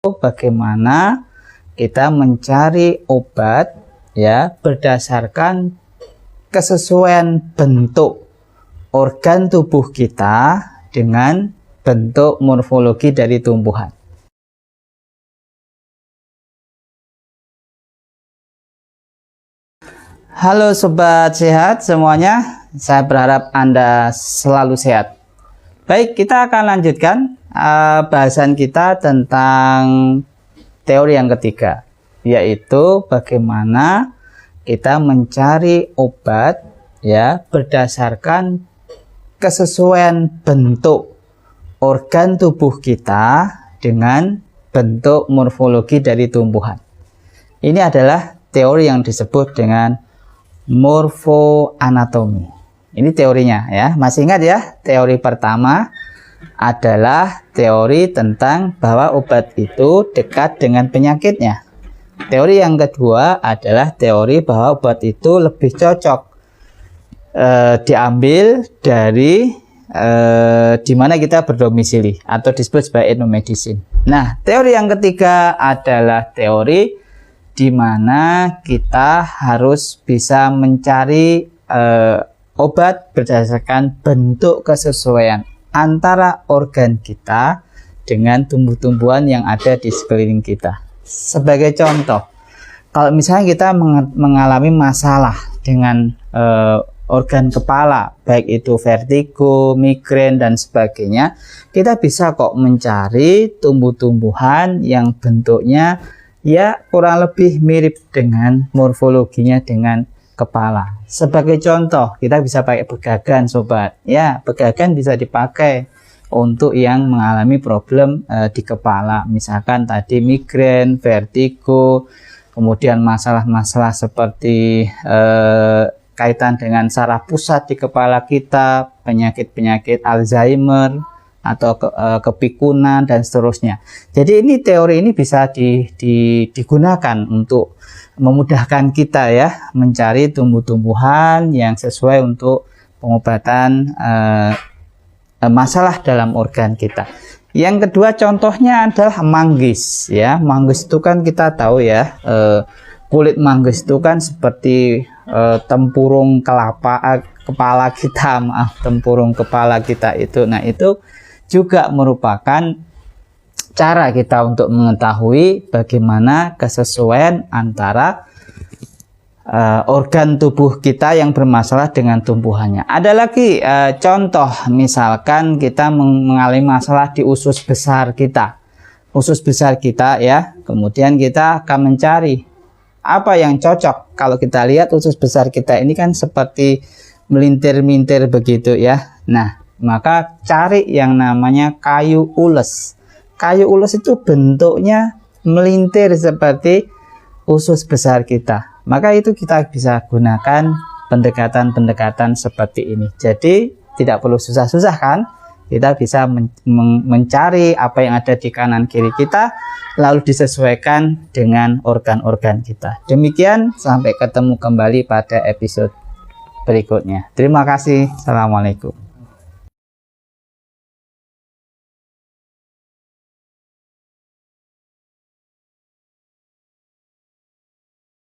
bagaimana kita mencari obat ya berdasarkan kesesuaian bentuk organ tubuh kita dengan bentuk morfologi dari tumbuhan. Halo sobat sehat semuanya, saya berharap Anda selalu sehat. Baik, kita akan lanjutkan bahasan kita tentang teori yang ketiga, yaitu bagaimana kita mencari obat ya berdasarkan kesesuaian bentuk organ tubuh kita dengan bentuk morfologi dari tumbuhan. Ini adalah teori yang disebut dengan morfoanatomi. Ini teorinya ya. Masih ingat ya, teori pertama adalah teori tentang bahwa obat itu dekat dengan penyakitnya. Teori yang kedua adalah teori bahwa obat itu lebih cocok diambil dari di mana kita berdomisili atau disebut sebagai etnomedicine. Nah, teori yang ketiga adalah teori di mana kita harus bisa mencari obat berdasarkan bentuk kesesuaian antara organ kita dengan tumbuh-tumbuhan yang ada di sekeliling kita. Sebagai contoh, kalau misalnya kita mengalami masalah dengan organ kepala, baik itu vertigo, migrain, dan sebagainya, kita bisa kok mencari tumbuh-tumbuhan yang bentuknya ya kurang lebih mirip dengan morfologinya dengan kepala. Sebagai contoh, kita bisa pakai pegagan sobat. Ya, pegagan bisa dipakai untuk yang mengalami problem di kepala. Misalkan tadi migrain, vertigo, kemudian masalah-masalah seperti kaitan dengan saraf pusat di kepala kita, penyakit-penyakit Alzheimer atau kepikunan dan seterusnya. Jadi ini teori ini bisa digunakan untuk memudahkan kita ya mencari tumbuh-tumbuhan yang sesuai untuk pengobatan masalah dalam organ kita. Yang kedua contohnya adalah manggis ya. Manggis itu kan kita tahu ya, kulit manggis itu kan seperti tempurung kepala kita, tempurung kepala kita itu. Nah, itu juga merupakan cara kita untuk mengetahui bagaimana kesesuaian antara organ tubuh kita yang bermasalah dengan tumbuhannya. Ada lagi contoh, misalkan kita mengalami masalah di usus besar kita. Usus besar kita ya, kemudian kita akan mencari apa yang cocok. Kalau kita lihat usus besar kita ini kan seperti melintir-mintir begitu ya. Nah, maka cari yang namanya kayu ules. Kayu ules itu bentuknya melintir seperti usus besar kita. Maka itu kita bisa gunakan pendekatan-pendekatan seperti ini. Jadi tidak perlu susah-susah kan? Kita bisa mencari apa yang ada di kanan kiri kita, lalu disesuaikan dengan organ-organ kita. Demikian, sampai ketemu kembali pada episode berikutnya. Terima kasih. Assalamualaikum.